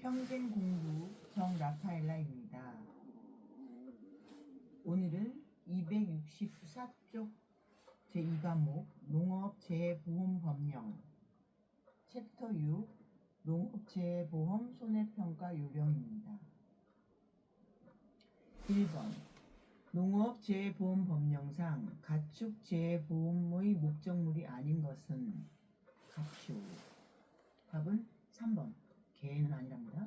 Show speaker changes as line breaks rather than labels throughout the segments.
평생 공부 정라파엘라입니다. 오늘은 264쪽 제2과목 농업재해보험법령 챕터 6 농업재해보험 손해평가 요령입니다. 1번 농업재해보험법령상 가축재해보험의 목적물이 아닌 것은 가축. 답은 3번 개는 아니랍니다.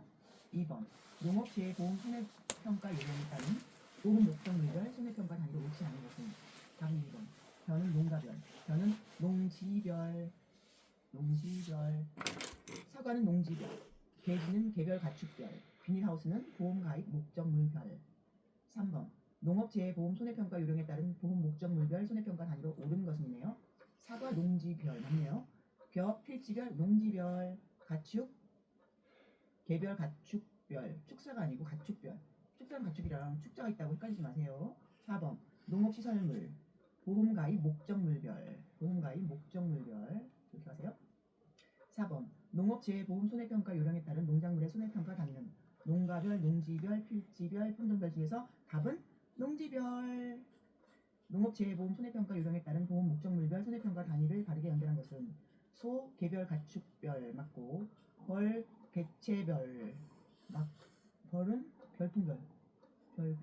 2번 농업재해보험 손해평가 요령에 따른 보험 목적물별 손해평가 단위로 옳지 않은 것은 답은 2번 변은 농가별, 변은 농지별, 사과는 농지별, 돼지는 개별 가축별, 비닐하우스는 보험가입 목적물별. 3번 농업재해보험 손해평가 요령에 따른 보험 목적물별 손해평가 단위로 옳은 것은요. 사과 농지별 맞네요. 벼 필지별 농지별, 가축 개별 가축별, 축사가 아니고 가축별. 축사는 가축이랑 축자가 있다고 헷갈리지 마세요. 4번 농업시설물 보험가입 목적물별, 이렇게 하세요. 4번 농업재해보험 손해평가 요령에 따른 농작물의 손해평가 단위는 농가별, 농지별, 필지별, 품종별 중에서 답은 농지별. 농업재해보험 손해평가 요령에 따른 보험 목적물별 손해평가 단위를 바르게 연결한 것은 소, 개별 가축별 맞고 벌, 개체별 벌은 별품별, 단위.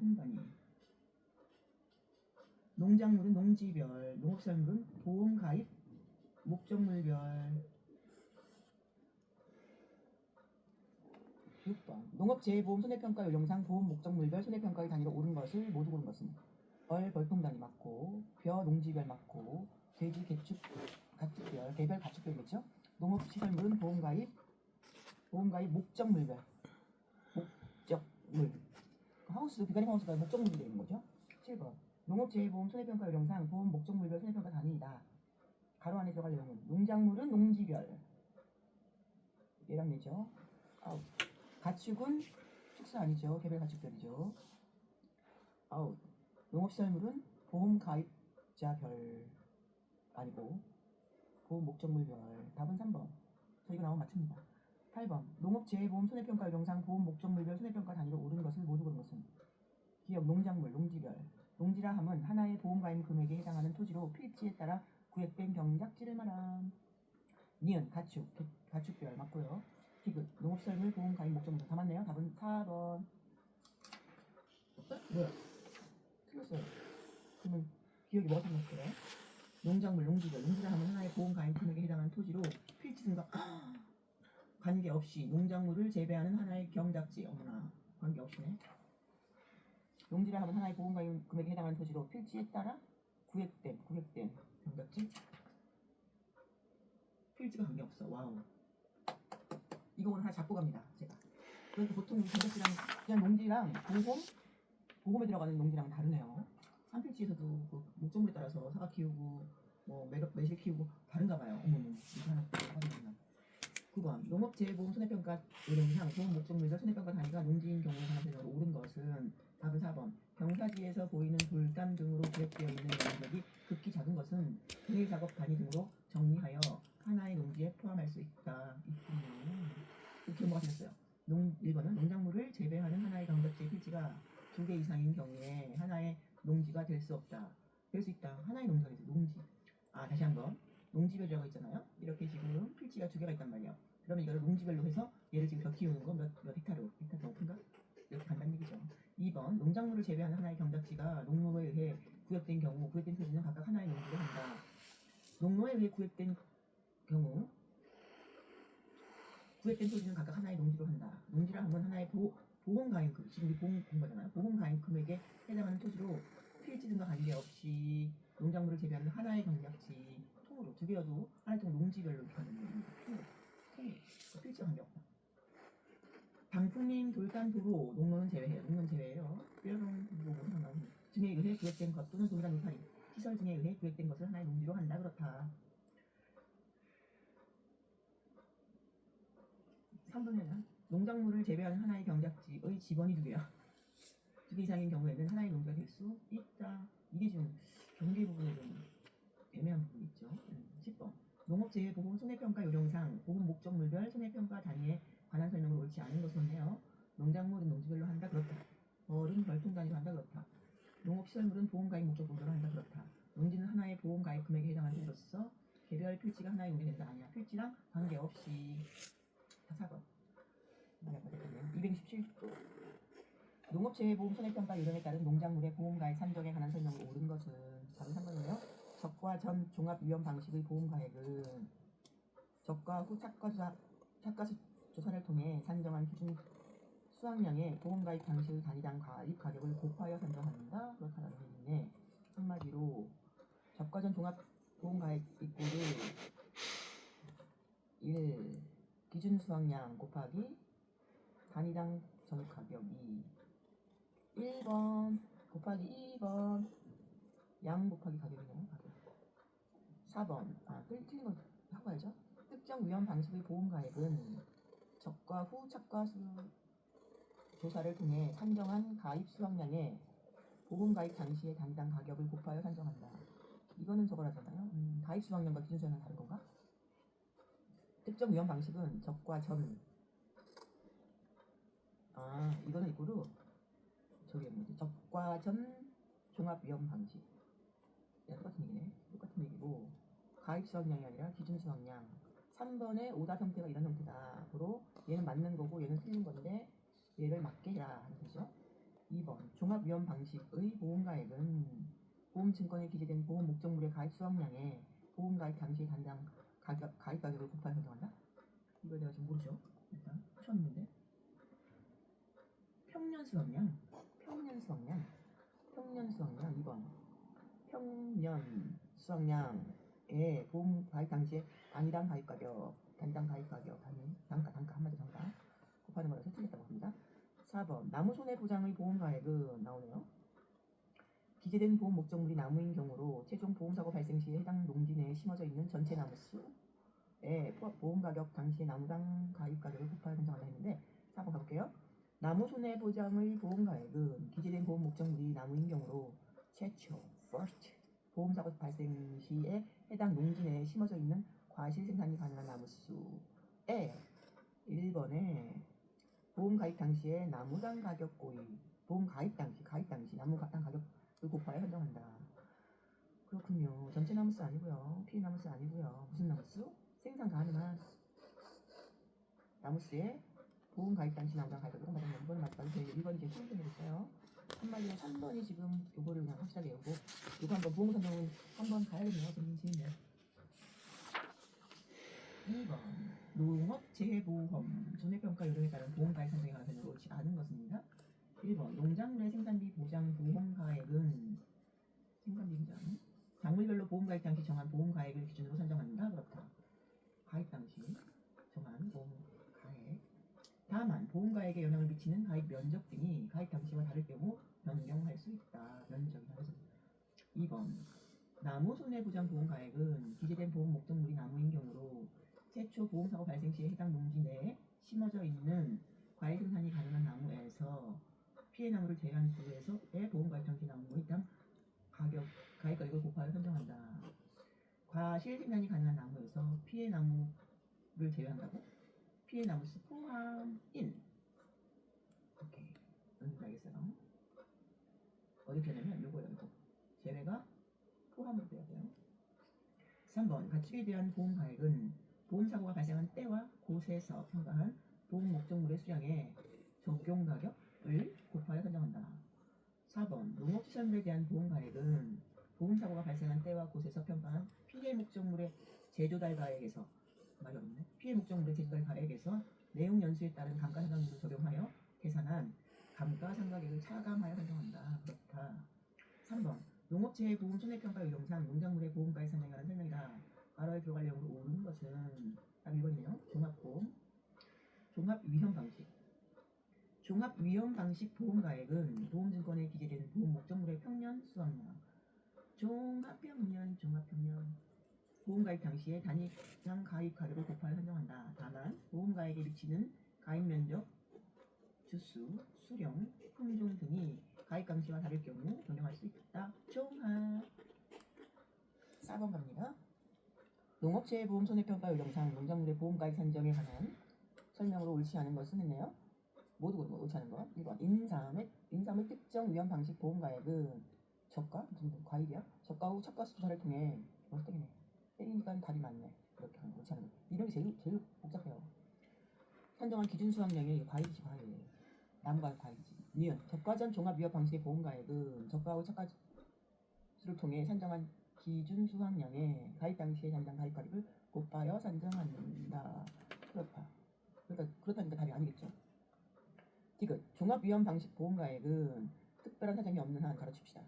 농작물은 농지별, 농업시설물은 보험가입 목적물별. 6번 농업재해보험 손해평가 요령상 보험 목적물별 손해평가의 단위로 옳은 것을 모두 고른 것은 벌품 단위 맞고 벼 농지별 맞고 돼지 개축 가축별 개별 가축별이겠죠. 농업시설물은 보험가입 목적물별, 하우스도 비가림 하우스가 목적물이 되는 거죠. 7번 농업재해보험 손해평가 요령상 보험 목적물별 손해평가 단위이다. 가로 안에 들어갈 내용은 농작물은 농지별 얘랑 얘죠. 가축은 축사 아니죠. 개별 가축별이죠. 농업시설물은 보험가입자별 아니고 보험 목적물별. 답은 3번. 저 이거 나오면 맞춥니다. 8번 농업재해보험 손해평가 요령상 보험 목적물별 손해평가 단위로 옳은 것을 모두 고른 것은 기업 농작물 농지별. 농지라 함은 하나의 보험가입 금액에 해당하는 토지로 필지에 따라 구획된 경작지를 말함. 니은 가축별 맞고요. 디귿 농업시설물 보험가입 목적물 다 맞네요. 답은 4번. 뭐야? 틀렸어요. 그러면 기억이 뭐가 틀렸어요? 농작물 농지별. 농지라 하면 하나의 보험가입 금액에 해당하는 토지로 필지 등과 관계없이 농작물을 재배하는 하나의 경작지. 어머나 관계없이네. 농지라 하면 하나의 보험가입 금액에 해당하는 토지로 필지에 따라 구획된 경작지. 필지가 관계없어. 와우. 이거 오늘 하나 잡고 갑니다. 제가. 그러니까 보통 경작지랑 그냥 농지랑 보험에 들어가는 농지랑 다르네요. 산필지에서도 그 목적물에 따라서 사과 키우고 뭐 매실 키우고 다른가 봐요. 어머머. 이거 하나 빠졌나. 9번 농업재해보험 손해평가 요령상 보험 목적물별 손해평가 단위가 농지인 경우에 관한 설명으로 옳은 것은 답은 4번 경사지에서 보이는 돌담 등으로 구획되어 있는 면적이 극히 작은 것은 동일 작업 단위 등으로 정리하여 하나의 농지에 포함할 수 있다. 있군요. 이렇게 뭐가 생겼어요. 1번은 농작물을 재배하는 하나의 경작지의 필지가 2개 이상인 경우에 하나의 농지가 될 수 없다. 될 수 있다. 하나의 농지가 되죠. 농지. 다시 한번 농지별이라고 있잖아요. 이렇게 지금 필지가 2개가 있단 말이에요. 그러면 이걸 농지별로 해서 얘를 지금 벼 키우는 거 몇 헥타르 높은가? 이렇게 간다는 얘기죠. 2번 농작물을 재배하는 하나의 경작지가 농로에 의해 구획된 경우 구획된 토지는 각각 하나의 농지로 한다. 농로에 의해 구획된 경우 구획된 토지는 각각 하나의 농지로 한다. 농지라 하면 하나의 보험가입금, 지금 우리 보험 공부하잖아요. 보험가입금액에 해당하는 토지로 필지 등과 관계없이 농작물을 재배하는 하나의 경작지 통으로 2개여도 하나의 통 농지별로 이렇게 하는 겁니다. 통으로 필지와 관계없다. 방풍림, 돌담, 도로, 농로는 제외해요. 농로는 제외해요. 뼈롱, 등에 의해 구획된 것 또는 동일한 울타리, 시설 등에 의해 구획된 것을 하나의 농지로 한다. 그렇다. 3번에는 농작물을 재배하는 하나의 경작지의 지번이 2개야. 2개 이상인 경우에는 하나의 농지가 될 수 있다. 이게 지금 경계 부분에 좀 애매한 부분이 있죠. 10번 농업재해보험 손해평가 요령상 보험 목적물별 손해평가 단위에 관한 설명은 옳지 않은 것은 산필지랑 관계없이. 다 4번. 227조. 농업재해보험 손해평가 요령에 따른 농작물의 보험가액 산정에 관한 설명으로 옳은 것은 바로 3번이에요. 적과 전 종합위험 방식의 보험가액은 적과 후 차가 조사를 통해 산정한 기준 수확량의 보험가입 당시의 단위당 가입 가격을 곱하여 산정한다. 그렇다는 얘기네. 한마디로 적과 전 종합 보험가입 이꼬르 1 기준 수확량 곱하기 단위당 전입 가격이 1번 곱하기 2번 양 곱하기 가격이네요. 가격. 4번 틀린 거 하고 가야죠. 특정 위험 방식의 보험가액은 적과 후 차가 조사를 통해 산정한 가입 수확량의 보험가입 당시의 단위당 가격을 곱하여 산정한다. 이거는 저거라잖아요. 가입 수확량과 기준 수확량 다른 건가? 특정 위험 방식은 적과 전 이거는 이거로 저기 뭐지? 적과 전 종합 위험 방식. 똑같은 얘기네. 똑같은 얘기고 가입 수확량이 아니라 기준 수확량. 3번의 오답 형태가 이런 형태다. 앞으로 얘는 맞는 거고 얘는 틀린 건데 얘를 맞게 해라 하는 거죠. 2번 종합 위험 방식의 보험가액은 보험증권에 기재된 보험 목적물의 가입 수확량에 보험가입 당시 단당 가입 가격을 곱하여 설정한다. 이거 내가 지금 모르죠. 일단 처음 있는데 평년 수확량 2번 평년 수확량의 보험 가입 당시에 단위당 가입 가격 단위당 가입 가격 단가 한마디 단가 곱하는 거라서 틀렸다고 합니다. 4번 나무 손해보장의 보험가액은 나오네요. 기재된 보험 목적물이 나무인 경우로 최종 보험사고 발생 시에 해당 농지 내에 심어져 있는 전체 나무 수에 보험가격 당시의 나무당 가입 가격을 곱하여 산정한다 했는데 4번 가볼게요. 나무 손해보장의 보험가액은 기재된 보험 목적물이 나무인 경우로 최초 first 보험사고 발생 시에 해당 농지 내에 심어져 있는 과실 생산이 가능한 나무 수에 1번에 보험 가입 당시에 나무당 가격 고의 보험 가입 당시 나무당 가격을 곱하여 설정한다. 그렇군요. 전체 나무수 아니고요. 피해 나무수 아니고요. 무슨 나무수? 생산 가능한 나무수에 보험 가입 당시 나무당 가격으로 맞았네요. 2번 맞다고 1번이 지금 틀린 있어요. 한마디로 3번이 지금 요거를 그냥 확실하게 외우고 이거 한번 보험 설명은 한번 가야겠네요. 재밌네. 2번 농업재해보험 손해평가 요령에 따른 보험가액 산정에 관한 설명을 옳지 않은 것입니다. 1번 농작물의 생산비 보장 보험가액은 생산비 보장 작물별로 보험가입 당시 정한 보험가액을 기준으로 산정한다. 그렇다. 가입 당시 정한 보험가액 다만 보험가액에 영향을 미치는 가입 면적 등이 가입 당시와 다를 경우 변경할 수 있다. 면적이 다르죠. 2번 나무 손해보장 보험가액은 기재된 보험 목적물이 나무인 경우로 최초 보험사고 발생 시에 해당 농지 내에 심어져 있는 과일 생산이 가능한 나무에서 피해 나무를 제외한 수에서의 보험가입 당시 나무의 당 가입 가격을 곱하여 설정한다. 과실 생산이 가능한 나무에서 피해 나무를 제외한다고? 피해 나무 수 포함인 오케이 알겠어요. 어디 되냐면 요거예요. 이거 제외가 포함으로 돼야 돼요. 3번 가축에 대한 보험가액은 보험사고가 발생한 때와 곳에서 평가한 보험 목적물의 수량에 적용 가격을 곱하여 설정한다. 4번 농업시설물에 대한 보험가액은 보험사고가 발생한 때와 곳에서 평가한 피해 목적물의 제조달 가액에서 말이 어렵네. 피해 목적물의 제조달 가액에서 내용 연수에 따른 감가상각률을 적용하여 계산한 감가상각액을 차감하여 설정한다. 그렇다. 3번 농업재해보험 손해평가 요령상 농작물의 보험가액 산정에 관한 설명이다. 괄호에 들어갈 내용으로 옳은 것은 답 1번이네요. 종합보험 종합위험방식 종합위험방식 보험가액은 보험증권에 기재된 보험 목적물의 평년 수확량 종합평년 보험가입 당시에 단위당 가입 가격을 곱하여 산정한다. 다만 보험가액에 미치는 가입면적, 주수, 수령, 품종 등이 가입 당시와 다를 경우 변경할 수 있다. 종합 4번 갑니다. 농업재해보험 손해평가 요령상 농작물의 보험가액 산정에 관한 설명으로 옳지 않은 것은 했네요. 모두 옳지 않은 것. 1번 인삼의 특정 위험 방식 보험가액은 저가? 무슨 과일이야? 저가 후 차가 수사를 통해 땡이네. 땡이니까 답이 맞네. 그렇게 하는 거 그렇지 않은 거. 이런 게 제일 복잡해요. 산정한 기준 수확량의 과일이지 과일. 나무가 과일이지. 니은 적과전 종합위협 방식의 보험가액은 적과하고 척가수를 통해 산정한 기준 수확량의 가입 당시의 산정 가입가액을 곱하여 산정한다. 그렇다니까 답이 아니겠죠. 디귿 종합위험 방식 보험가액은 특별한 사정이 없는 한 가로칩시다.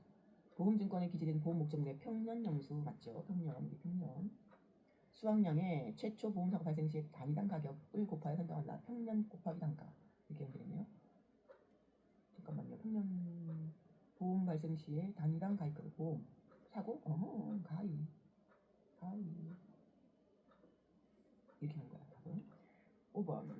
보험증권에 기재된 보험 목적물의 평년 영수 맞죠? 평년. 수확량의 최초 보험사고 발생 시의 단위당 가격을 곱하여 산정한다. 평년 곱하기 단가 이렇게 연결되네요. 잠깐만요. 평년 보험 발생 시의 단위당 가입가격 보험 사고 가입 이렇게 하는 거야. 답은 5번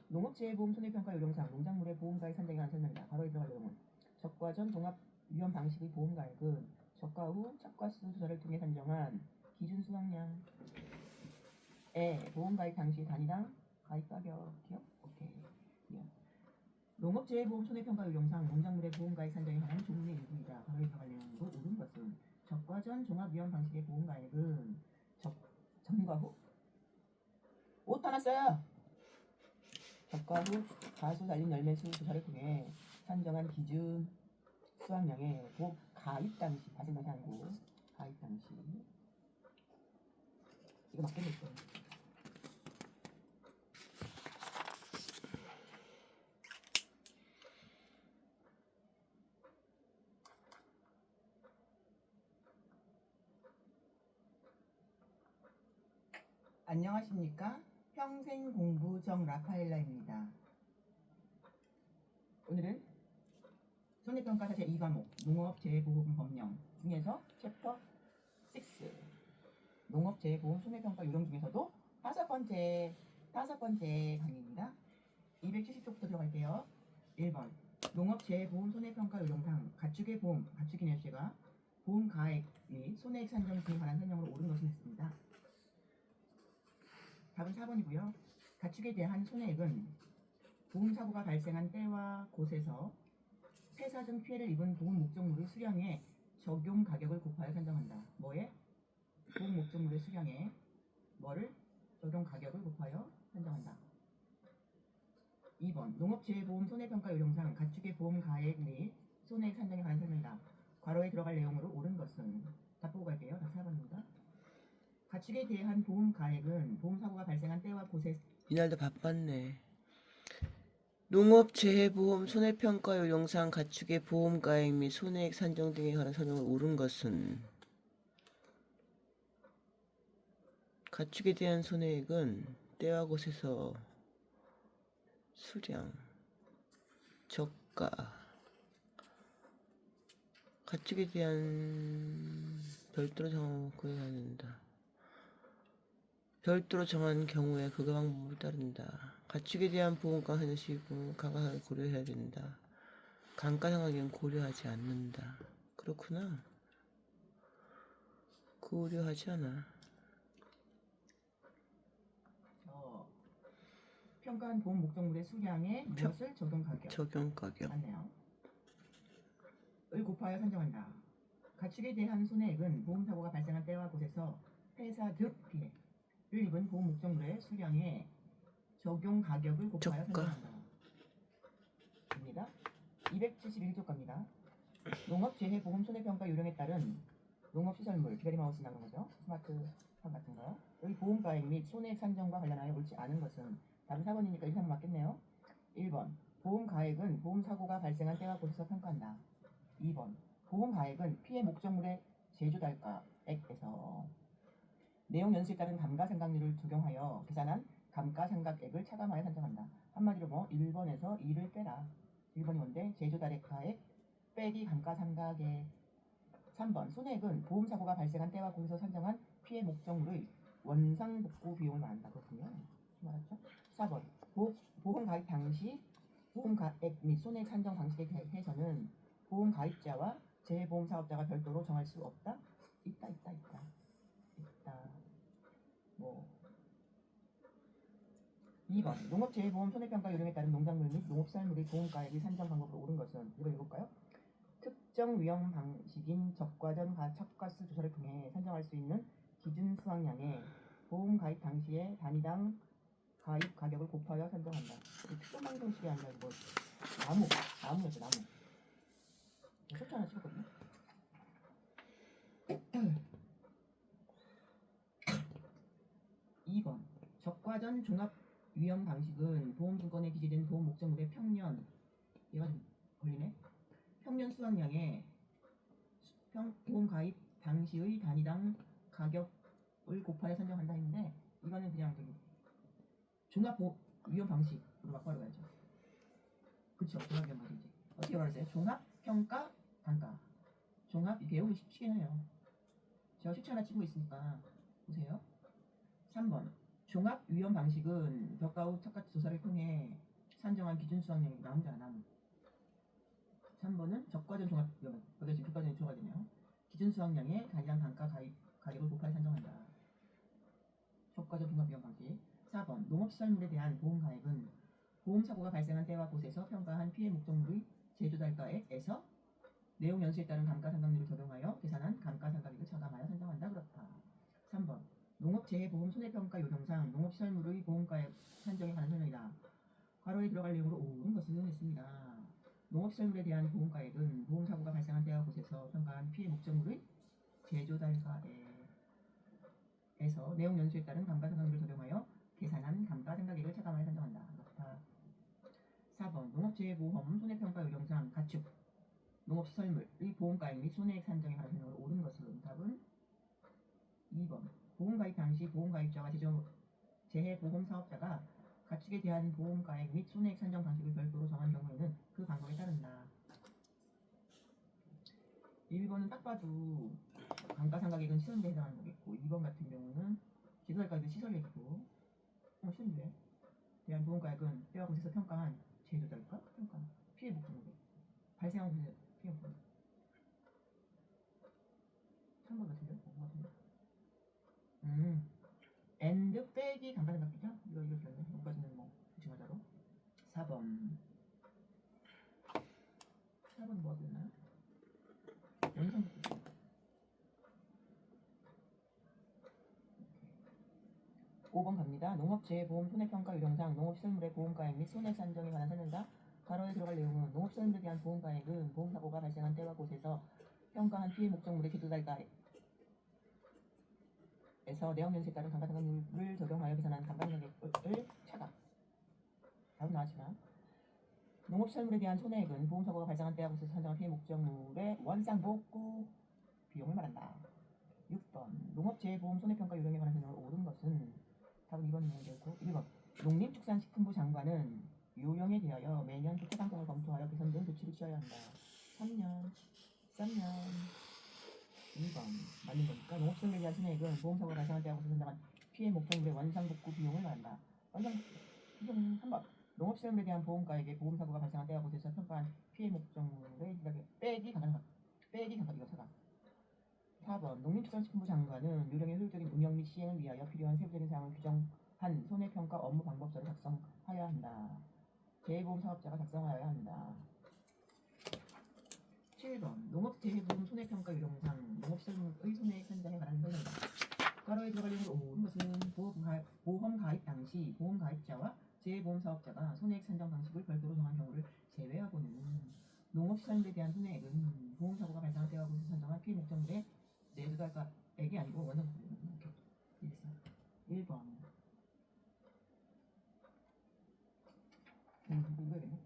농업재해보험 손해평가 요령상 농작물의 보험가액 산정에 관한 설명이다. 바로 들어갈 내용은 적과 전 종합위험 방식의 보험가액은 적과 후 척가수 조사를 통해 산정한 기준 수확량의 보험가입 당시 단위당 가입가격이요? 오케이. 예. 농업재해보험 손해평가 요령상 농작물의 보험가액 산정에 관한 조문의 일부이다. 바로 들어갈 내용으로 옳은 것은 적과 전 종합위험 방식의 보험가액은 전과 후 옷 화났어요. 적과 후 가수 달린 열매수 조사를 통해 산정한 기준 수확량의 가입 당시 발생 당시 아니고 가입 당시 이거 맞겠죠? 안녕하십니까? 평생공부정 라파엘라입니다. 오늘은 손해평가사 제2과목 농업재해보험 법령 중에서 챕터 6 농업재해보험 손해평가 요령 중에서도 다섯 번째 강의입니다. 270쪽부터 들어갈게요. 1번 농업재해보험 손해평가 요령상 가축의 보험, 가축이네요 제가 보험 가액 및 손해액 산정 등에 관한 설명으로 옳은 것은 했습니다. 답은 4번이고요. 가축에 대한 손해액은 보험사고가 발생한 때와 곳에서 폐사 등 피해를 입은 보험 목적물의 수량에 적용 가격을 곱하여 산정한다. 뭐에? 보험 목적물의 수량에 뭐를? 적용 가격을 곱하여 산정한다. 2번 농업재해보험 손해평가 요령상 가축의 보험 가액 및 손해액 산정에 관한 설명이다. 괄호에 들어갈 내용으로 옳은 것은 답 보고 갈게요. 답 4번입니다. 가축에 대한 보험 가액은 보험사고가 발생한 때와 곳에
이날도 바빴네. 농업재해보험 손해평가 요령상 가축의 보험가액 및 손해액 산정 등에 관한 설명을 옳은 것은 가축에 대한 손해액은 때와 곳에서 수량, 저가 가축에 대한 별도로 정한 경우에 그 방법을 따른다. 가축에 대한 보험가 하시고 감가상각을 고려해야 된다. 감가상각은 고려하지 않는다. 그렇구나. 고려하지 않아.
평가한 보험 목적물의 수량에 무엇을 적용 가격 맞네요. 을 곱하여 산정한다. 가축에 대한 손해액은 보험사고가 발생한 때와 곳에서 폐사 등 피해를 입은 보험 목적물의 수량에 적용 가격을 곱하여 산정한다. 입니다. 271쪽 갑니다. 농업재해보험 손해평가 요령에 따른 농업시설물, 기다리마우스 나오는 거죠. 스마트폰 같은 거. 여기 보험가액 및 손해액 산정과 관련하여 옳지 않은 것은 답은 4번이니까 이렇게 하면 맞겠네요. 1번 보험가액은 보험사고가 발생한 때와 곳에서 평가한다. 2번 보험가액은 피해 목적물의 제조달가액에서 내용 연수에 따른 감가상각률을 적용하여 계산한 감가상각액을 차감하여 산정한다. 한마디로 뭐 1번에서 2를 빼라. 1번이 뭔데? 제조달가액 빼기 감가상각액. 3번 손해액은 보험사고가 발생한 때와 곳에서 산정한 피해 목적물의 원상복구 비용을 말한다. 그렇군요. 말했죠? 4번 보험 가입 당시 보험 가액 및 손해액 산정 방식에 대해서는 보험 가입자와 재보험 사업자가 별도로 정할 수 없다. 있다. 뭐 2번 농업재해보험 손해평가 요령에 따른 농작물 및 농업시설물의 보험가액의 산정 방법으로 옳은 것은 이거 읽을까요? 특정 위험 방식인 적과전 척가수 조사를 통해 산정할 수 있는 기준 수확량의 보험 가입 당시에 단위당 가입 가격을 곱하여 산정한다. 특정 방송식이 아니라 뭐 나무였죠, 나무. 쇼트 하나 찍었거든요. 2번 적과전 종합 위험 방식은 보험증권에 기재된 보험 목적물의 평년, 얘가 좀 걸리네. 평년 수확량에 보험 가입 당시의 단위당 가격을 곱하여 산정한다 했는데, 이거는 그냥 저기 종합 위험 방식으로 바꿔 가야죠. 그쵸, 종합 위험 방식이지. 어떻게 말했어요? 종합 평가 단가. 종합 배우기 쉽긴 해요. 제가 슈트 하나 치고 있으니까 보세요. 3번 종합 위험 방식은 벽가 후 첫 가지 조사를 통해 산정한 기준 수확량이 나 혼자 남. 3번은 적과전 종합 위험. 여기 지금 적과전이 들어가 되네요. 기준 수확량의 단위당 단가 가입 가격을 곱하여 산정한다. 적과전 종합 위험 방식. 4번 농업시설물에 대한 보험 가입은 보험 사고가 발생한 때와 곳에서 평가한 피해 목적물의 제조달가액에서 내용 연수에 따른 감가상각률을 적용하여 계산한 감가상각액을 차감하여 산정한다. 그렇다. 3번 농업재해보험 손해평가 요령상 농업시설물의 보험가액 산정에 관한 설명이다. 괄호에 들어갈 내용으로 옳은 것을 했습니다. 농업시설물에 대한 보험가액은 보험사고가 발생한 때와 곳에서 평가한 피해 목적물의 제조달가액에서 내용 연수에 따른 감가상각률을 적용하여 계산한 감가상각액을 차감하여 산정한다. 그렇다. 4번 농업재해보험 손해평가 요령상 가축 농업시설물의 보험가액 및 손해액 산정에 관한 설명으로 옳은 것은 답은 2번 보험가입 당시 보험가입자와 재해보험사업자가 가축에 대한 보험가액 및 손해액 산정 방식을 별도로 정한 경우에는 그 방법에 따른다. 1번은 딱 봐도 감가상각액은 시설물에 해당하는 거겠고, 2번 같은 경우는 제조달가액은 시설액이고, 시설물에 대한 보험가액은 때와 곳에서 평가한 제조달가 평가 피해 목적물 발생한 곳에 피해 목적물 3번 같은데? 5번 같은데? and 빼기 감가상각이죠? 이거 들었네. 여기까지는 뭐 대충 하자로. 4번 뭐가 되나요? 원상 5번 갑니다. 농업재해보험 손해평가 요령상 농업시설물의 보험가액 및 손해액 산정에 관한 설명이다. 괄호에 들어갈 내용은 농업시설물에 대한 보험가액은 보험사고가 발생한 때와 곳에서 평가한 피해 목적물의 제조달가액에서 내용 연수에 따른 감가상각률을 적용하여 계산한 감가상각액을 차감. 답은 나왔지만 농업시설물에 대한 손해액은 보험사고가 발생한 때와 곳에서 산정한 피해 목적물의 원상복구 비용을 말한다. 6번 농업재해보험 손해평가 요령에 관한 설명을 옳은 것은 답은 2번이 되고 1번 농림축산식품부 장관은 요령에 대하여 매년 조치 상황을 검토하여 개선된 조치를 취하여야 한다. 3년 2번 맞는 거니까 농업시설물에 대한 손해액은 보험사고가 발생한 때와 곳에서 산정한 피해 목적물의 원상복구 비용을 말한다. 원상복구 비용은 3번 농업시설물에 대한 보험가액에 보험사고가 발생한 때와 곳에서 평가한 피해 목적물의 빼기 감가상각 이거 차감. 4번 농림축산식품부 장관은 요령의 효율적인 운영 및 시행을 위하여 필요한 세부적인 사항을 규정한 손해평가 업무 방법서를 작성하여야 한다. 재해보험 사업자가 작성하여야 한다. 7번 농업재해보험 손해평가 요령상 농업시설물의 손해액 산정에 관한 설명이다. 괄호에 들어갈 내용으로 옳은 것은 보험 가입 당시 보험 가입자와 재해보험 사업자가 손해액 산정 방식을 별도로 정한 경우를 제외하고는 농업시설물에 대한 손해액은 보험사고가 발생한 때와 곳에서 산정한 피해 목적물의 제조달가액이 아니고 원상복구. 이렇게 1번 이거겠네.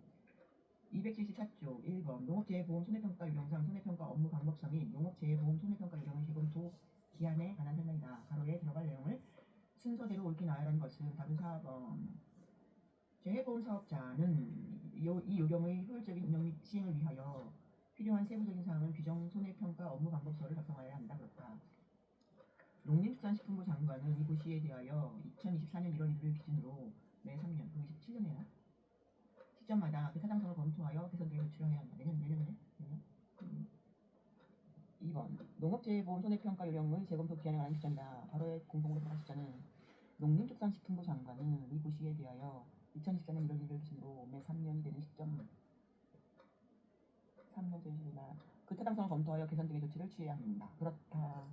274쪽 1번 농업재해보험 손해평가 요령상 손해평가 업무 방법서 및 농업재해보험 손해평가 요령의 재검토 기한에 관한 설명이다. 가로에 들어갈 내용을 순서대로 옳게 나열한 것은 답은 4번 재해보험 사업자는 이 요령의 효율적인 운영 및 시행을 위하여 필요한 세부적인 사항을 규정 손해평가 업무 방법서를 작성하여야 한다. 그렇다. 농림축산식품부 장관은 이 고시에 대하여 2024년 1월 1일 기준으로 매 3년, 2017년에나 시점마다 그 타당성을 검토하여 개선되게 조치를 해야 한다. 내년. 2번 농업재해보험 손해평가 요령의 재검토 기한에 관한 규정이다. 바로의 공통으로 들어간 숫자는 농림축산식품부 장관은 이 고시에 대하여 2024년 1월 1일 기준으로 매 3년이 되는 시점 3년 전이나 그 타당성을 검토하여 개선되게 조치를 취해야 합니다. 그렇다.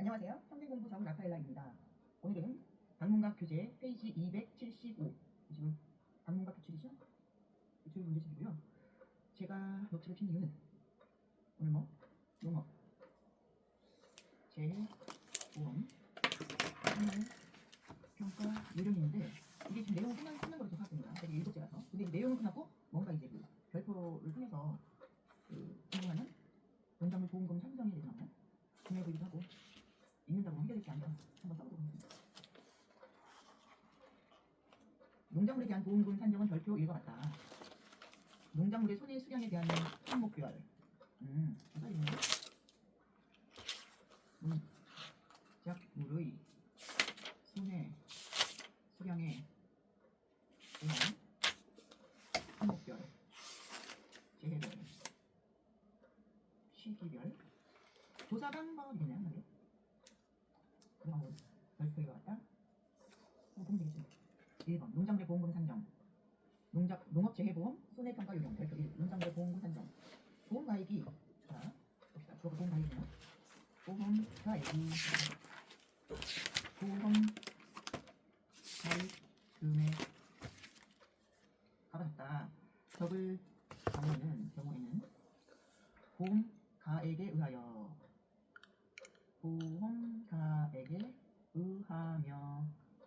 안녕하세요. 평생공부 전문 라파엘라입니다. 오늘은 방문각 교재 페이지 275. 지금 방문각 기출이죠? 기출 문제집이고요. 제가 노트를 핀 이유는 오늘 농업, 재해, 보험, 생활, 평가, 요령인데 이게 지금 내용은 끝난 거로 좀 파악됩니다. 되게 7개라서. 근데 이 내용은 끝났고 뭔가 이제 그 별표를 통해서 공부하는 농작물 보험금 산정에 대해서 나오는 금액이기도 하고 읽는다고 해결될 게 아니라 한번 써보도록 하겠습니다. 농작물에 대한 보험금 산정은 별표 1과 같다. 농작물의 손해 수량에 대한 품목별. 뭐가 있네요. 농작물의 손해 수량에 대한 품목별, 재해별, 시기별, 조사 방법이겠네요. 한마디로. 그 방법은 별표 1과 같다. 보면 되겠죠. 1번 농작물의 보험금 산정. 농업재해보험 손해평가 요령 별표 1. 농작물의 보험금 산정. 보험가액이 자 봅시다. 주어가 보험가액이네요. 보험가액이 보험가액 금액 가봤다. 적을 경우에는 보험가액에 의하여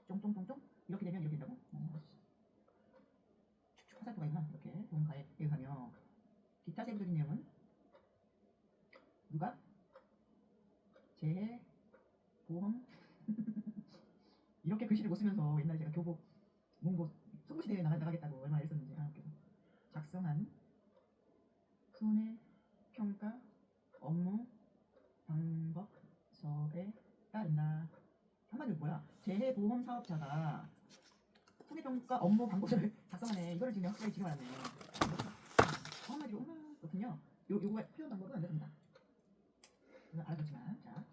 쫑쫑쫑쫑 이렇게 되면 이렇게 된다고? 축축 화살표가 있구나. 이렇게 보험가액에 의하며 기타 세부적인 내용은 누가? 재해, 보험 이렇게 글씨를 못 쓰면서 옛날에 제가 교복 문고 송구시 대회 나가겠다고 얼마나 했었는지 작성한 손해평가 업무 방법서에 따른다. 한마디로 뭐야? 재해보험 사업자가 손해평가 업무 방법서를 작성하네. 이거를 지금 학교에 지금 알았네. 한마디로 그렇군요. 요거의 표현 방법은 안 됩니다. 이건 알아듣지만 자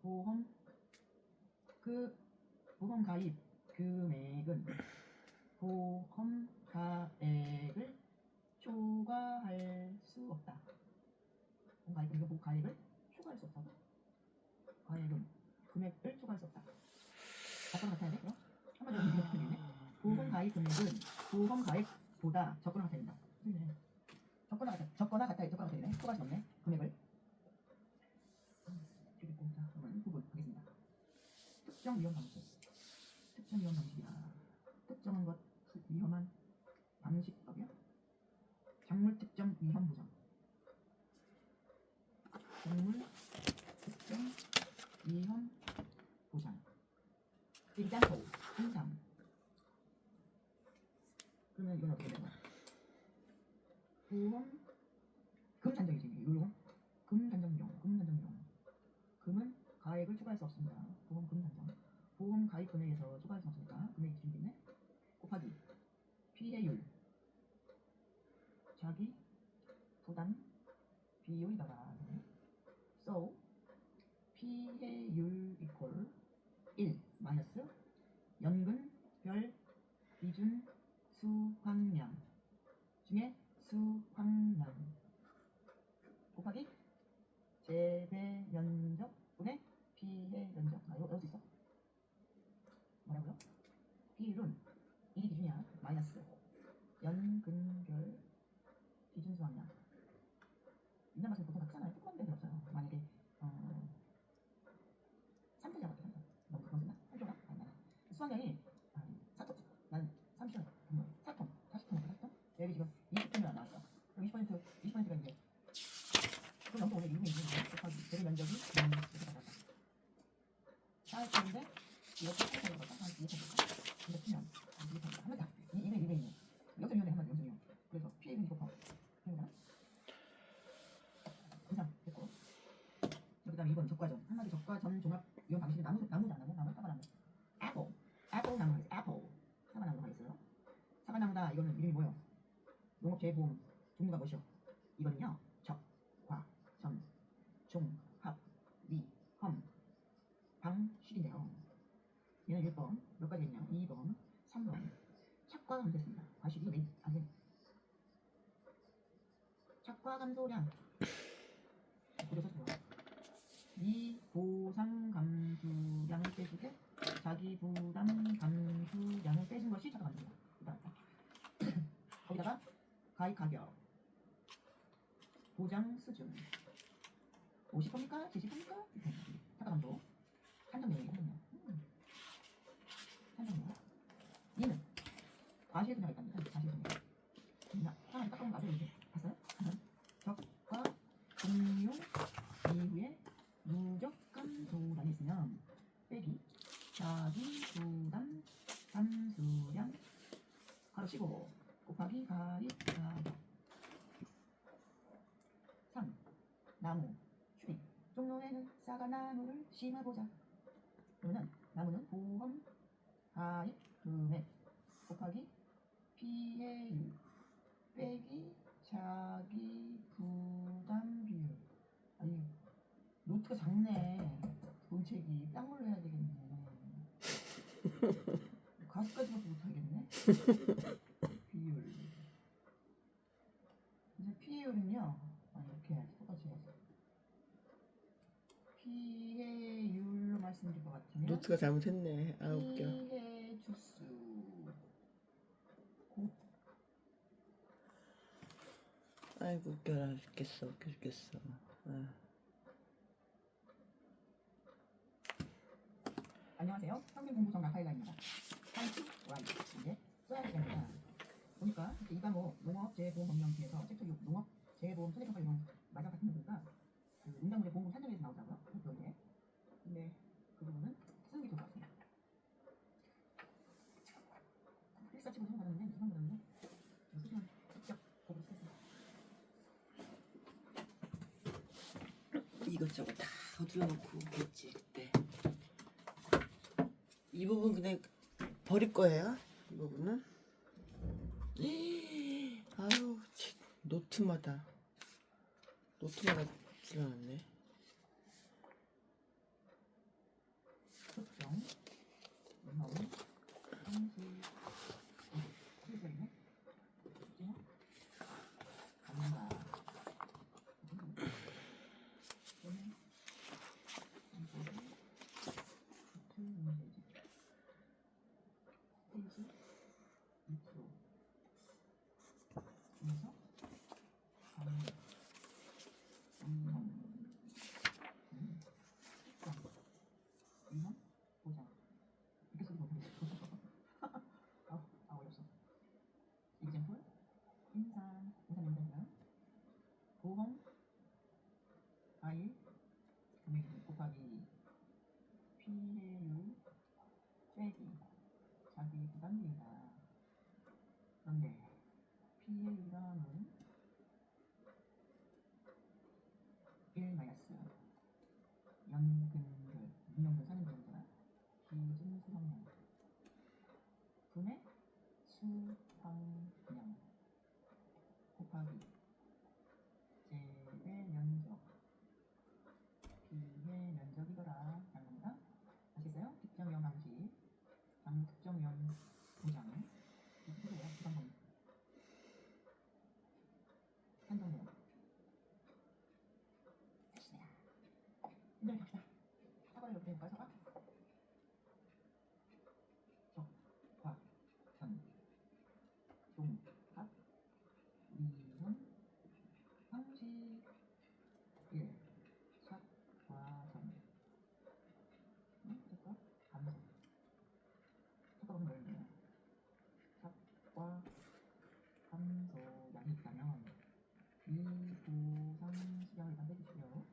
보험 가입 금액은 보험 가액을 초과할 수 없다. 보험 가입 금액 가액을 초과할 수 없다고? 가액은 금액을 초과할 수 없다. 적거나 같아야 돼? 그럼? 한마디로 이렇게 되겠네. 보험 가입 금액은 보험 가액보다 적거나 같아야 된다. 적거나 같아야 되네. 초과할 수 없네. 금액을. 그리고 자 그러면 부분 하겠습니다. 특정 위험 방식. 특정 위험 방식이다. 특정한 것 위험한 방식법이요. 작물 특정 위험 보장. 작물 특정 위험 보장. example, 인상. 그러면 이건 어떻게 되는 거야? 보험 금 산정이지. 요용 금 산정 요용. 금은 가액을 초과할 수 없습니다. 보험 금 산정. 보험 가입 금액에서 초과할 수 없으니까 금액이 기준이겠네. 곱하기 피해율 자기 부담 비율이다가 so 피해율 이퀄 1 마이너스 연근별 기준 수확량 중에 수확량 곱하기 재배 면적분의 피해 면적. 외울 수 있어? 뭐라고요? 피해율은 1이 기준이야. 마이너스 연근별 기준 수확량. 인간 맛은 보통 다 크잖아요. 조그만 데는 없어요. 만약에 3톤이라고 할게. 3톤. 너무 그건 쓰나? 3톤아? 아니 수확량이 4톤. 난 30톤. 4톤. 40톤. 40톤? 여기 지금 20톤이나 나왔어. 그럼 20%가 이제 그럼 넘버 오늘 이름이 있는데 곱하기 재배 면적이 이렇게 나왔다. 4톤인데 이렇게 곱하기 볼까? 한 2톤 볼까? 이거 치면 2톤. 한번 다. 200이네. 0.2네. 한번 0.2. 그래서 피해율이 곱하고. 되는구나? 이상 됐고. 그 다음에 2번 적과점. 한마디 적과점 종합 이용 방식이 나무다. 사과나무. 애플 나무 하겠어요. 애플. 사과나무로 하겠어요. 사과나무다. 이거는 이름이 뭐예요? 농업재해보험 종류가 뭐시오? 이거는요. 적, 과, 점, 종, 합, 리, 험, 방, 식인데요. 얘는 1번. 몇 가지 있냐? 2번, 3번. 착과 감소했습니다. 과식이 맨 안돼. 착과 감소량. 그래서 좋아. 미 보상 감수량을 빼주되 자기 부담 감수량을 빼준 것이 차가감수다. 거기다가 가입 가격, 보장 수준 50%입니까? 70%입니까? 차가감도 한정 내용이에요. 한정. 이는 과실 분야가 있답니다. 과실 분야. 하나 딱 보면 맞아요. 이렇게 봤어요? 적과 종료 이후에 누적 감소란이 있으면 빼기 자기 부담 감수량 가로 치고 곱하기 가입 가격 3. 나무 추리 종로에는 싸가 나무를 심어보자. 그러면 나무는 보험 가입 금액 곱하기 피해율 빼기 자기 부담 비율. 아니 노트가 작네. 본책이 딴 걸로 해야 되겠네. 가수까지밖에 못하겠네. 비율. 이제 피해율은요. 이렇게 해야지. 똑같이 해야지. 피해율로 말씀드릴 것 같으면
노트가 잘못했네. 아 웃겨.
피해 주수
아이고 웃겨라 죽겠어. 웃겨 죽겠어. 아.
안녕하세요. 평균 공부성 라파엘라입니다. 타이프 Y 이제 써야 되니까 보니까 이 과목 농업재해보험법령에서 챕터 6 농업재해보험 손해평가 이런 마지막 같은 거 보니까 그 농작물의 보험금 산정에서 나오더라고요. 그런데 근데 그 부분은 쓰는 게 좋을 것 같습니다. 필사치고 수능 받았는데 수능 받았는데 수시만 직접 보고 쓰겠습니다.
이것저것 다 어들러놓고 그랬지 그때. 이 부분 그냥 버릴 거예요. 이 부분은. 아유 노트마다 지나갔네.
특정 인허 상시 필수있네 있지요? 간다 또는 상소를 노트 문제지 페이지 밑으로 분석 강의 인원 보장 이렇게 쓰기 못하겠어. 어렵어. example 인산 인산인데요. 보험 가입 금액 곱하기 피해율 빼기 자기 부담비이다. 그런데 피해율이라는 1 마이너스 연근별 민영분 사는비용이잖아. 기준 수확량 분의 수확량 곱하기 재배 면적 피해 면적이더라 라는 겁니다. 아시겠어요? 특정위험 방식 특정위험 보장 이게 뭐야? 부담금 한정위험 됐습니다. 힘들게 갑시다. 사과를 이렇게 해볼까요? 사과? 적과 전 종합 이론 방식 1 삭과 전 삭과 감소 삭과는 뭐였나요? 삭과 감소량이 있다면 미보상 수량을 일단 빼주시고요.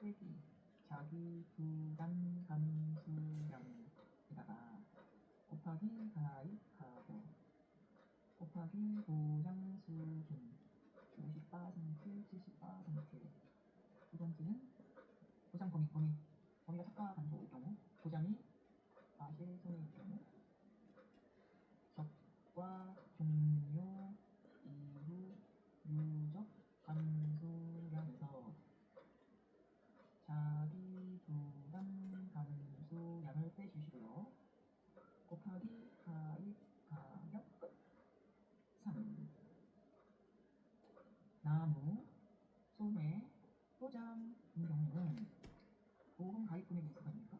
빼기 자기 부담 감수량에다가 곱하기 가입 가격 곱하기 보장 수준 50%, 70%. 두 번째는 보장 범위가 삭과 감소일 경우 보장이 과실 손해일 경우 적과 종료 이후 누적 감소량에서 자기 부담 감소량을 빼주시고요. 곱하기 가입 가격 3. 나무 손해 보장인 경우에는 보험 가입 금액이 들어갑니까?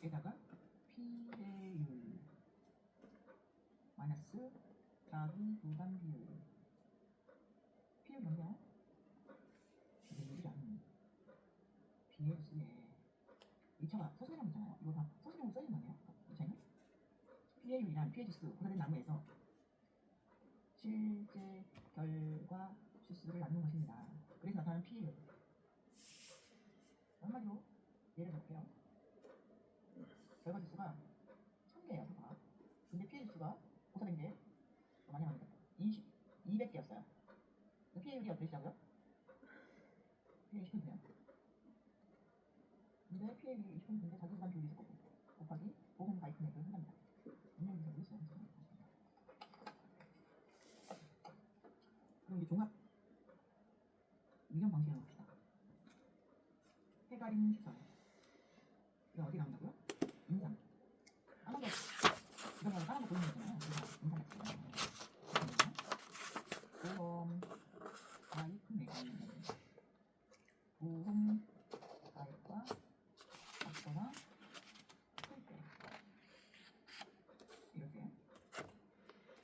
에다가 피해율 마이너스 자기 부담 비율. 피해율 뭐냐? 피해율이란 비해수에 2차가 서술형 있잖아요. 이거 다 서술형으로 써있는 거네요. 2차는 피해율이란 피해지수 고사된 나무에서 실제 결과 수수를 나누는 것입니다. 그래서 나타나는 피해율. 한마디로 예를 들어볼게요. 결과 지수가 1000개예요. 봐봐. 근데 피해 지수가 고사된 게 얼마냐 하면 200개였어요. 피해율이 어떠시다고요? 피해 20%예요. 근데 피해율이 20%인데 자기 부담 비율이 있을 거고 곱하기 보험 가입 금액을 한답니다. 분명히 되고 있어요. 그럼 이제 종합 위험 방식을 봅시다. 해가림 시설. 이거 어디 나온다고요? 인상. 까만 거, 이거 까만 거 보이는 거잖아요. 그래서 인상 같이. 보험 가입 금액. 보험 가입과 합도나 손대. 이렇게.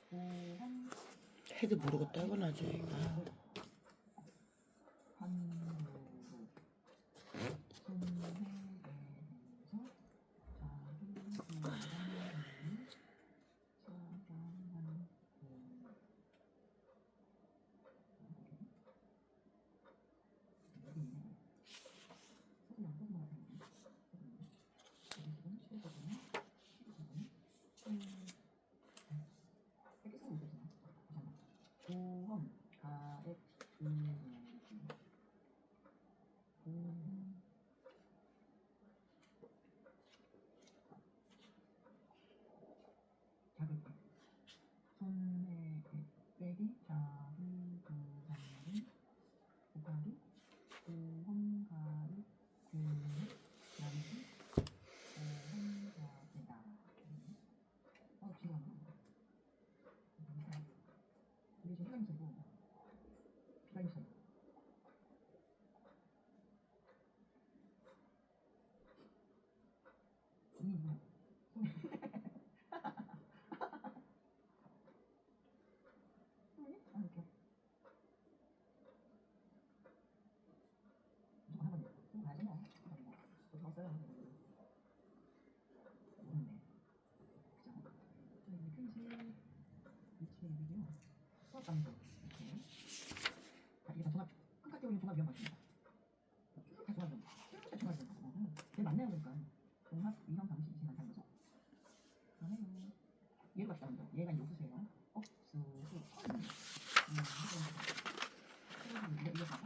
보험
해도 모르고 떨궈놔지. 아.
한도로 손해에 대해서 자기 부담을 차감하는 보험 가액 자극 손해액 빼기 자기 부담금 곱하기 보험 가입 금액 나누기 보험가입니다. 지금 이게 지금 해감세고 비가임세. 이 뭐야? 이렇게 무조건 한 번에 쓰고 가야지 뭐. 또 적었어요. 모르네. 그죠? 저희 편집 위치에 여기요. 수업 강도 이렇게. 이게 다 종합 끝까지 보이는 종합 위험 방식입니다. 다 종합 위험. 다 종합 위험. 네 맞네요. 그러니까 종합 위험 방식이 많다는 거죠. 그러네요. 얘를 갑시다 먼저. 얘가 이제 옥수수예요. 옥수수. 이거 봐봐.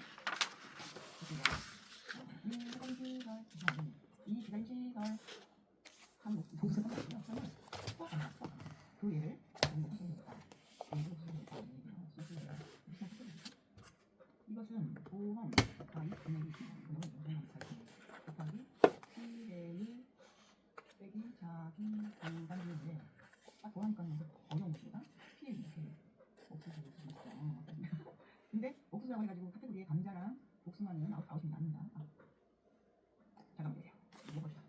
이 기간시설 한 옥수수가 맞고요. 저는 수학 안 수학. 그 얘를 옥수수니까 얘를 옥수수니까 이것은 보험 가입 금액이 곱하기 피해율 빼기 자기 부담비율인데 딱 보라니까는 어려운 것입니다. 피해율이다. 피해율. 옥수수 있죠. 근데 옥수수라고 해가지고 카테고리에 감자랑 복숭아는 아웃이면 안 됩니다. 잠깐만 계세요. 이거 봅시다.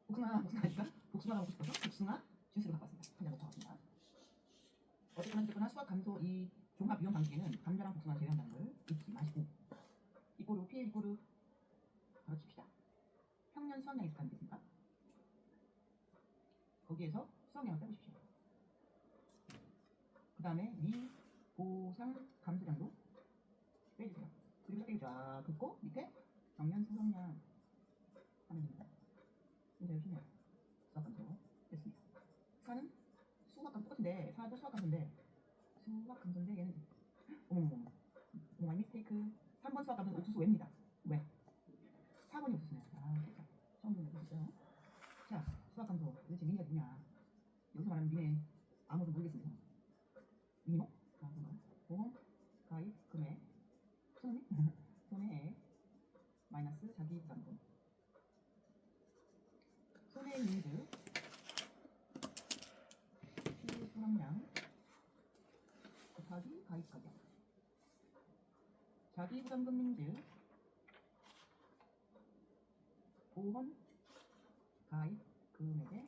복숭아니까 복숭아가 먹고 싶어서 복숭아 주스를 갖고 왔습니다. 한 잔 먹고 왔습니다. 어쨌거나 수학 감소 이 종합 위험 방식에는 감자랑 복숭아를 제외한다는 걸 잊지 마시고 이꼬르 피해 이꼬르 가르칩시다. 평년 수확량이 있을 거 아니겠습니까? 거기에서 수확량을 빼보십시오. 그 다음에 미 보상 감소량도 빼주세요. 그리고 색깔이 쫙 긋고 밑에 정년 수확량 하면 됩니다. 진짜 열심히 해요. 수학 감소 됐습니다. 사는 수학 감소 똑같은데 사도 수학 감소인데 수학 감소인데 얘는 어머머머 마이 미스테이크. 3번 수학 감소는 옥수수 왜입니다. 왜? 4번이 옥수수네요. 아 진짜 처음 보는 옥수수요. 자 수학 감소 도대체 미니가 누구냐. 여기서 말하는 미네 아무도 모르겠습니다. 미니모? 아 그런가요? 보험 가입 금액 손해액 마이너스 자기 부담금 손해율 피해 수확량 곱하기 가입 가격 자기 부담금 닌즈 보험 가입 금액의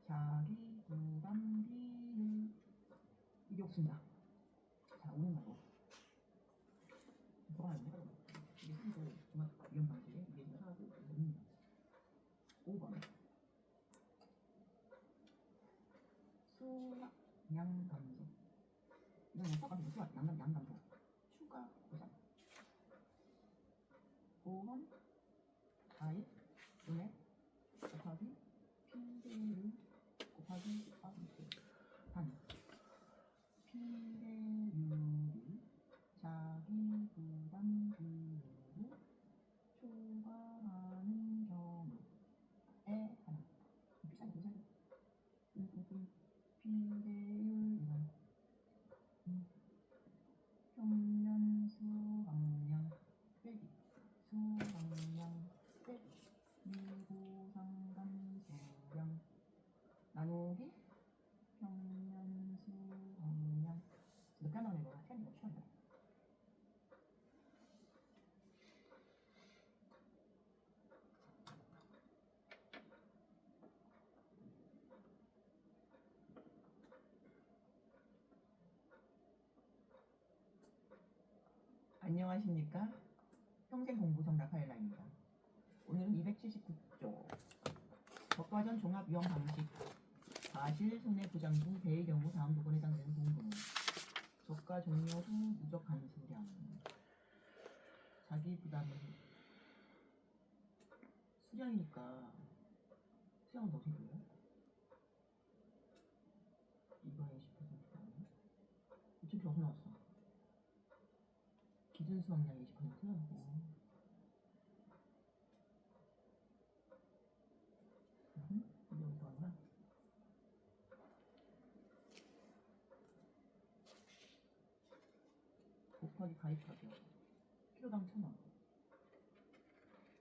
자기 부담 비율 이게 없습니다. 자, 오는 말로 들어가는데 이게 순수 종합 위험 방식에 이게 지금 하고 있는 5번 수량 감소 이건 수학감소 수학 양감소 추가 보상 보험 가입 금액 곱하기 피대율 곱하기 단 피대율이 자기 부담 비율을 초과하는 경우에 하나 비싸게 피대율이란 평년 수강량 빼기 수강량 빼기 미보상담 수량 나누기 평년 수강량 몇 개나 나오네 이거 태연이 몇 시간이야? 안녕하십니까? 평생공부성 라파엘라입니다. 오늘은 279조 법과전 종합위험 방식 과실 손해보장 등 배의 경우 다음 조건에 해당되는 보험금은 적가 종료 후 누적 감수량 자기 부담 수량이니까 수량은 어떻게 돼요? 이거에 20%가 아니야? 어차피 어디서 나왔어? 기준 수확량이 20%야? 이게 어디서 왔나? 곱하기 가입하기요. 키로당 1,000원.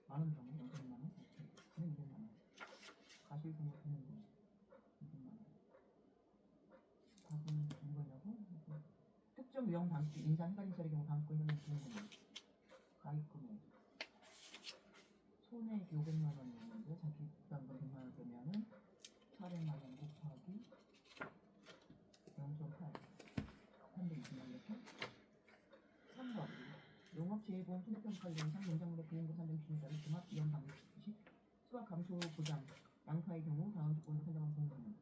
만원 정도? 200만원? 오케이. 그럼 200만원. 가실 금액 되는 거. 200만원. 답은 이거냐고? 특정 위험 방식 인산 헷갈림설의 경우 담고 있는 부분은 가입 금액. 손해액 500만원이었는데 자기 부담금 100만원 되면은 400만원 곱하기 0.8 320만 이렇게 3번 농업재해보험 손해평가 영상 농작물의 보험금 산정 기준에 따른 종합위험 방식 수확 감소 보장 양파의 경우 다음 조건으로 선정한 보험금은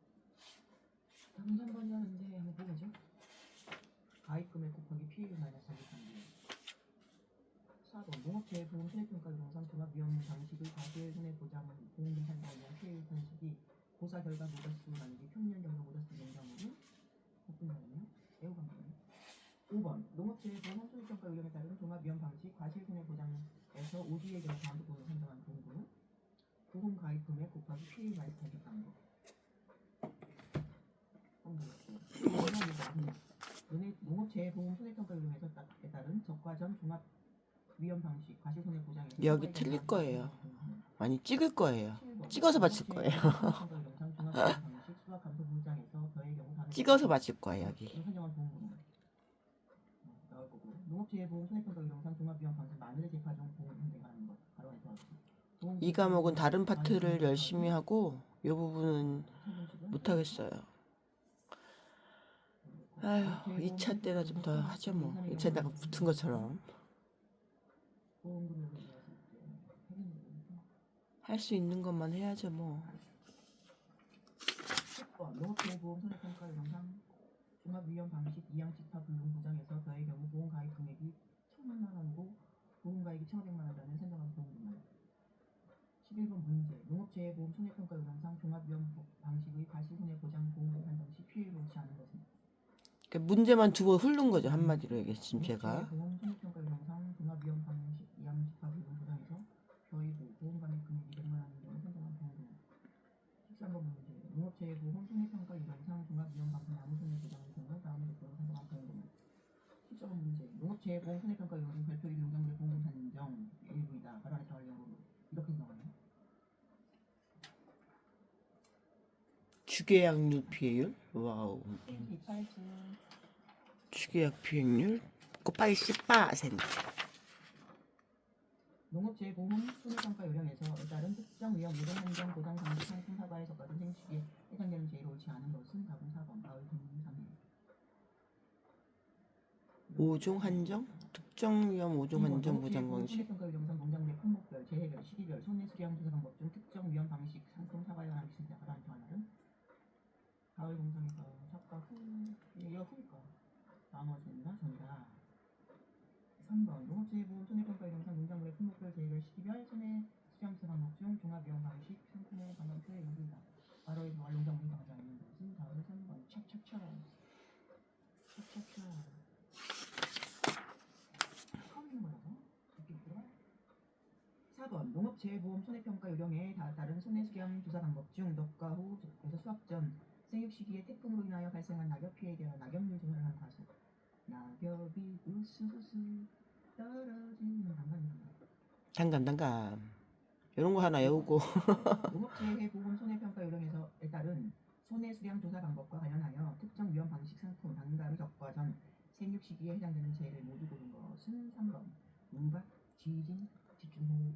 다음 3번이 하는데 한번 보죠. 가입금액 곱하기 피해율 마이너스 자기관리 4번 농업재해보험 손해평가 영상 종합위험 방식의 과실 손해보장 보험금 산정에 대한 피해율 산식이 고사 결과 모자수 나누기 평년 결과 모자수 농작물은 바꾼다면요? 매우 간단해요. 5번 농업재해보험 손해평가 의견에 따른 종합위험 방식 과실손해보장에서 OD의 경우 다음 조건으로 선정한 보험금은 보험 가입 금액 곱하기 피해율 마이너스 자기 방법 농업재해보험 손해평가 의견에서 따른 적과전 종합위험 방식 과실손해보장에서
여기 틀릴 거예요. 아니 찍을 거예요. 찍어서 맞힐 거예요. 찍어서 맞힐 거예요 여기. 농업재해보험 손해평가 의견상 종합위험 방식 만일의 재파종 보험 문제가 하는 것 바로 이 과목은 다른 파트를 열심히 하고 이 부분은 못하겠어요. 아휴 2차 때나 좀 더 하죠 뭐. 2차 내가 붙은 것처럼 할 수 있는 것만 해야죠 뭐.
10번 농업재해보험 손해평가 의견상 종합위험 방식 이양 집합 불능 보장에서 저의 경우 보험 가입 금액이 1,000만 원이고 보험 가입이 1,500만 원이라는 선정한 보험금은 11번 문제 농업재해보험 손해평가 의견상 종합위험 방식의 과실손해보장 보험금 산정 시 피해를 얻지 않은 것은
문제만 두 번 훑는 거죠 한마디로 얘기해 지금 제가.
농업재해보험 손해평가 의견상 종합위험 방식 이양 집합 불능 보장에서 저희 보험 가입 금액이 100만 원인 경우 선정한 보험금은 13번 문제 농업재해보험 손해평가 의견상 종합위험 방식 나무 손해보장의 경우 다음 조건으로 선정한 보험금은 14번 문제 농업재해보험 손해평가 의견상 별표인 농작물의 보험금 산정 일부이다. 바로 안에 자활용으로 이렇게 나와요.
주계약률 피해율 와우. 주계약 피해율 80%.
농업재보험 손해평가 요령에서 따른 특정 위험 요령 한정 보장 방지 상품 사과에 적합한 생식에 해당되는 제의로 옳지 않은 것은 답은 4번 가을 동상해.
5종 한정? 특정 위험 5종 한정 보장 방식.
손해평가 요령상 농장의 품목별, 재해별, 시기별, 손해 수량 조사 방법 중 특정 위험 방식 상품 사과에 관한 기준에 따라 한정하는 가을 동상에서 작가 후 얘가 후니까 나머지나 전이다. 3번 농업재해보험 손해평가 요령상 농작물의 품목별, 재해별, 시기별, 손해 수량 조사 방법 중 종합 위험 방식 상품의 방법표의 일부이다. 바로 이와 농작물이 당하지 않는 것은 다음 3번 차차차 처음 있는 거라서 이렇게 있더라. 4번 농업재해보험 손해평가 요령에 따른 손해수량 조사 방법 중 넉과 후에서 수확 전 생육 시기에 태풍으로 인하여 발생한 낙엽 피해에 대한 낙엽률 조사를 한 가수. 낙엽이 우수수 떨어지는
단감. 이런 거 하나 외우고.
농업재해보험 손해평가 요령에서 따른 손해수량 조사 방법과 관련하여 특정 위험 방식 상품 단가를 적과 전 생육 시기에 해당되는 재해를 모두 고른 것은 3번 우박, 지진, 집중호우.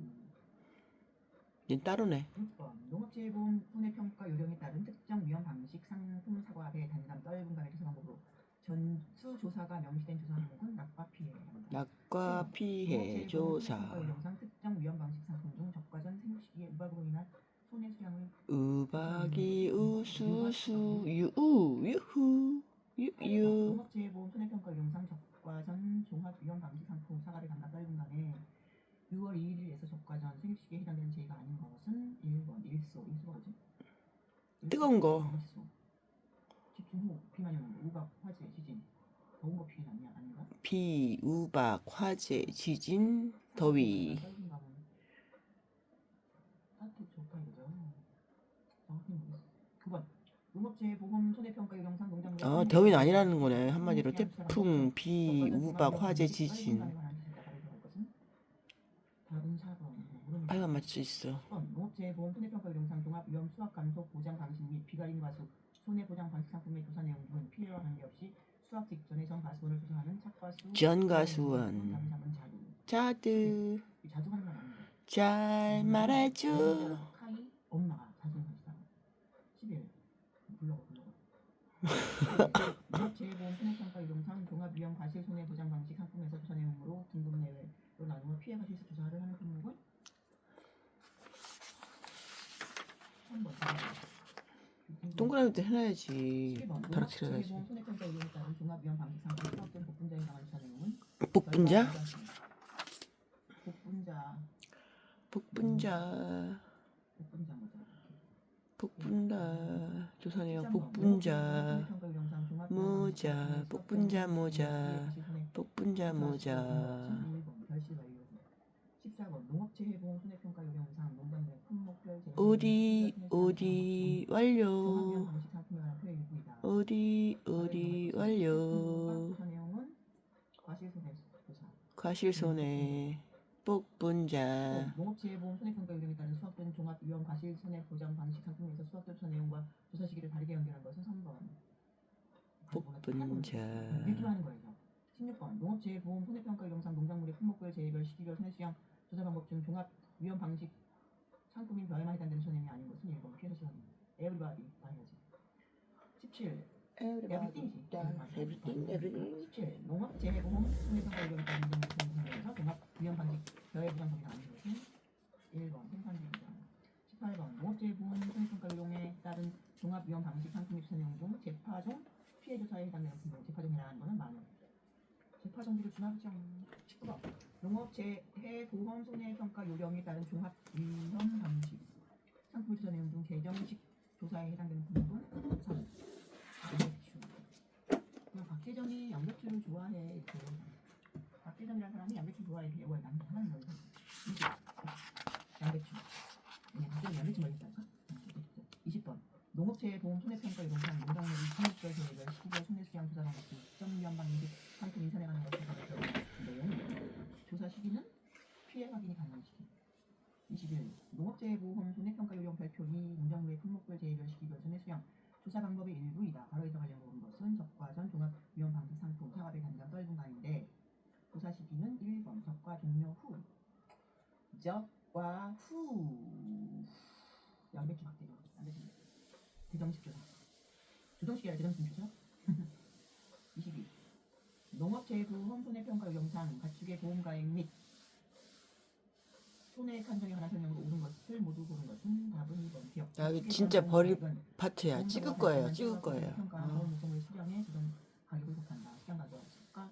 얘 따로네.
6번 농업재해보험 손해평가 요령에 따른 특정 위험 방식 상품 사과의 단감, 떨분감의 조사 방법으로 전수 조사가 명시된 조사 항목은 낙과 피해.
낙과 피해 조사.
요령상 특정 위험 방식 상품 중 적과전 생육 시기에 우박으로 인한 손해 수량을
우박이 우수수 유우 유후 유유.
농업재해보험 손해평가 요령상 적과전 종합 위험 방식 상품 사과를 단감, 떨분감에 6월 2일에서 적과전 생육 시기에 해당되는 제의가 아닌 것은 1번 일소가 뭐지?
뜨거운 거.
일소. 집중호우, 비만 오는 거, 우박, 화재, 지진. 더운 거 피해 아닌가?
비, 우박, 화재, 지진, 더위.
따뜻 좋다 이거죠. 정확히 모르겠어. 9번 농업재해보험 손해평가 요령상 농작물.
더위는 아니라는 거네. 한마디로 태풍, 비, 우박, 화재, 지진.
답은 4번.
빨간 맞출 수 있어.
10번 농업재해보험 손해평가 요령상 종합 위험 수확 감소 보장 방식 및 비가림 과수 손해 보장 방식 상품의 조사 내용 중 피해와 관계없이 수확 직전에 전 가수원을 조사하는 착과수.
전 가수원. 자두.
자두하는 건 아닌데.
잘 말해줘.
카이 엄마가 자두하시다. 11. 불러가. 농업재해보험 손해평가 요령상 종합 위험 과실 손해 보장 방식 상품에서 조사 내용으로 등급 내외로 나누어 피해가 실수 조사를 하는 품목은 3번.
동그라미도 해놔야지. 다락칠해야지.
손해평가 요령에 따른 종합 위험 방식 상품 수확된 복분자에 관한 조사 내용은
복분자? 복분자 조사 내용. 복분자 모자. 복분자 모자.
14번 농업재해보험 손해평가 요령상 농장물의 품목별
어디 완료. 어디 완료.
조사 내용은
과실손해. 복분자.
농업재해보험 손해평가 요령에 따른 수확된 종합 위험 과실 손해 보장 방식 상품에서 수확된 조사 내용과 조사 시기를 다르게 연결한 것은 3번.
복분자.
이렇게 하는 거예요. 16번 농업재해보험 손해평가 요령상 농작물의 품목별, 재해별, 시기별 손해수량 조사 방법 중 종합 위험 방식 상품인 별에만 해당되는 손해이 아닌 것은 1번 피해서 시간입니다. Everybody 봐야지. 17. Everything. 17. 농업재해보험 손해평가 요령에 따른 농작물에서 종합 위험 방식 별의 보장성이 아닌 것은 1번 생산자입니다. 18번 농업재해보험 손해평가 요령에 따른 종합 위험 방식 상품의 조사 내용 중 재파종 피해 조사에 해당되는 품목. 재파종이라는 것은 마늘. 재파종비를 준하죠. 19번 농업재해보험 손해평가 요령에 따른 종합 위험 방식 상품 조사 내용 중 재정식 조사에 해당되는 품목은 3. 양배추. 그냥 박재정이 양배추를 좋아해. 이렇게. 박재정이라는 사람이 양배추 좋아해. 이렇게 외워야 나는 하나는 거예요. 양배추. 그냥 박재정 양배추 먹겠다. 20번 농업재해보험 손해평가 요령상 농작물의 품목별, 재해별, 시기별 손해수량 조사 방법 중 특정 위험 방식 상품 인산에 관한 것을 가르쳐 내용. 조사 시기는 피해 확인이 가능한 시기. 21. 농업재해보험 손해평가 요령 발표 2. 농작물의 품목별, 재해별, 시기별 손해수량 조사 방법의 일부이다. 바로 해당하려고 본 것은 적과전 종합 위험 방식 상품 사과의 단감 떨분간인데 조사 시기는 1번 적과 종료 후. 인적과 후 양배추 박대죠. 양배추 대정식 조사. 조정식이 아니라 대정식 조사. 22. 농업재해부 홈손해평가 영상 가축의 보험가액 및 손해액 한정에 관한 설명으로 옳은 것을 모두 고른 것은 답은 2번 기억.
야, 이거 진짜 버릴 파트야. 찍을 거예요. 찍을 거예요.
평가 보험 목적물 수령에 주던 가격을 속한다. 시장 가격 수가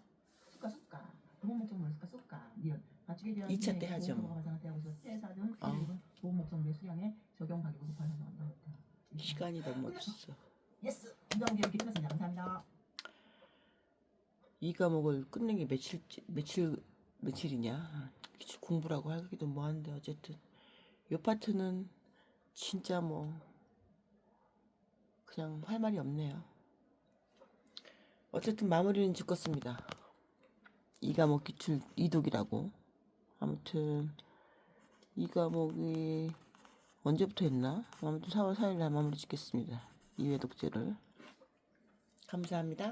보험 목적물 수가 니은 가축에 대한
2차 때 하죠.
보험료가 발생할 때하고 있어 폐사 등 피해액은 보험 목적물의 수량에 적용 가격을 속하여 한다.
시간이 너무 없어.
예스. 이번 기회 이렇게 끝났습니다. 감사합니다.
이 과목을 끝낸 게 며칠이냐? 기출 공부라고 하기도 뭐한데 어쨌든 이 파트는 진짜 뭐 그냥 할 말이 없네요. 어쨌든 마무리는 짓겠습니다. 이 과목 기출 이독이라고. 아무튼 이 과목이 언제부터 했나? 아무튼 4월 4일 날 마무리 짓겠습니다. 2회 독재를. 감사합니다.